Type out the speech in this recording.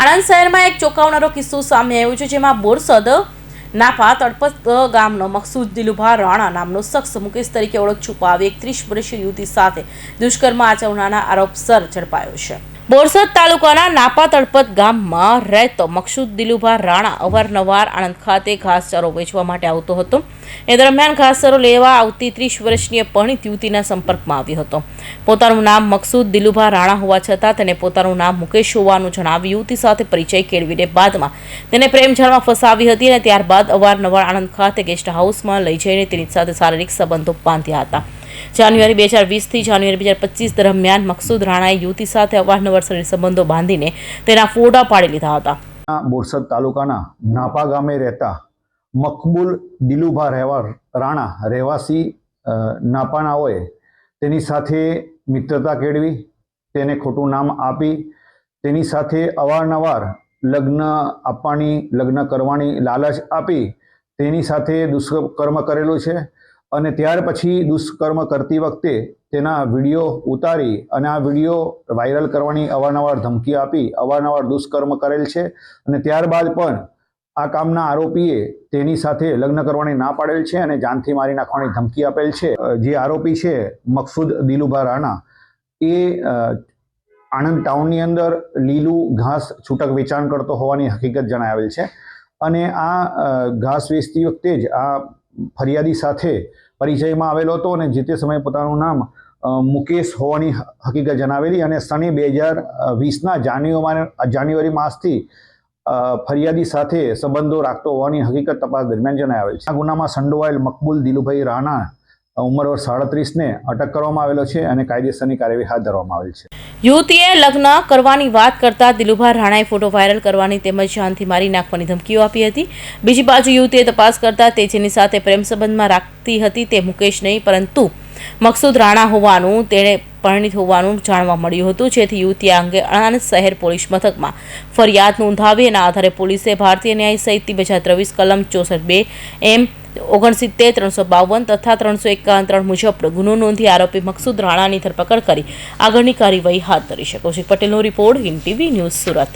આણંદ શહેરમાં એક ચોંકાવનારો કિસ્સો સામે આવ્યો છે, જેમાં બોરસદ નાપા તળપત ગામનો મકસૂદ દિલુભા રાણા નામનો શખ્સ મુકેશ તરીકે ઓળખ છુપાવી 31 વર્ષીય યુવતી સાથે દુષ્કર્મ આચરવાના આરોપસર ઝડપાયો છે। બોરસદ તાલુકાના નાપા તળપત ગામમાં રહેતો મકસૂદ દિલુભા રાણા અવારનવાર આણંદ ખાતે ઘાસચારો વેચવા માટે આવતો હતો। એ દરમિયાન ઘાસચારો લેવા આવતી 30 વર્ષીય પરિણીત યુવતીના સંપર્કમાં આવ્યો હતો। પોતાનું નામ મકસૂદ દિલુભા રાણા હોવા છતાં તેને પોતાનું નામ મુકેશ હોવાનું જણાવી યુવતી સાથે પરિચય કેળવીને બાદમાં તેને પ્રેમજાળમાં ફસાવી હતી અને ત્યારબાદ અવારનવાર આણંદ ખાતે ગેસ્ટ હાઉસમાં લઈ જઈને તેની સાથે શારીરિક સંબંધો બાંધ્યા હતા। જાન્યુઆરી 2020 થી જાન્યુઆરી 2025 દરમિયાન મકસૂદ રાણાએ યુવતી સાથે અવારનવાર શરીર સંબંધો બાંધીને તેના ફોટા પાડી લીધા હતા। બોરસદ તાલુકાના નાપા ગામે રહેતા મકબૂલ દિલુભા રાણા રહેવાસી નાપાનાઓએ તેની સાથે મિત્રતા કેળવી તેને ખોટું નામ આપી તેની સાથે અવારનવાર લગ્ન કરવાની લાલચ આપી તેની સાથે દુષ્કર્મ કરેલું છે અને ત્યાર પછી દુષ્કર્મ કરતી વખતે તેના વિડીયો ઉતારી અને આ વિડીયો વાયરલ કરવાની અવારનવાર ધમકી આપી અવારનવાર દુષ્કર્મ કરેલ છે અને ત્યારબાદ પણ આ કામના આરોપીએ તેની સાથે લગ્ન કરવાની ના પાડેલ છે અને જાનથી મારી નાખવાની ધમકી આપેલ છે। જે આરોપી છે મકસૂદ દિલુભા રાણા એ આણંદ ટાઉનની અંદર લીલું ઘાસ છૂટક વેચાણ કરતો હોવાની હકીકત જણાવેલ છે અને આ ઘાસ વેચતી વખતે જ આ ફરિયાદી સાથે પરિચયમાં આવેલો હતો અને જે તે સમયે પોતાનું નામ મુકેશ હોવાની હકીકત જણાવેલી અને સને 2020ના જાન્યુઆરી માસથી ફરિયાદી સાથે સંબંધો રાખતો હોવાની હકીકત તપાસ દરમિયાન જણાવેલ છે। આ ગુનામાં સંડોવાયેલ મકબૂલ દિલુભાઈ રાણા ઉંમર વર્ષ 37ને અટક કરવામાં આવેલો છે અને કાયદેસરની કાર્યવાહી હાથ ધરવામાં આવેલ છે। યુવતીએ લગ્ન કરવાની વાત કરતા દિલુભા રાણાએ ફોટો વાયરલ કરવાની તેમજ જાનથી મારી નાખવાની ધમકીઓ આપી હતી। બીજી બાજુ યુવતીએ તપાસ કરતા તે જેની સાથે પ્રેમ સંબંધમાં રાખતી હતી તે મુકેશ નહીં પરંતુ મકસૂદ રાણા હોવાનું તેણે પરિણીત હોવાનું જાણવા મળ્યું હતું, જેથી યુવતી આ અંગે આણંદ શહેર પોલીસ મથકમાં ફરિયાદ નોંધાવી એના આધારે પોલીસે ભારતીય ન્યાય સંહિતા 2023 કલમ 64(2) M 69 352 તથા 351 મુજબ ગુનો નોંધી આરોપી મકસૂદ રાણાની ધરપકડ કરી આગળની કાર્યવાહી હાથ ધરી છે। કૌશિક પટેલનો report, Hind TV news, Surat.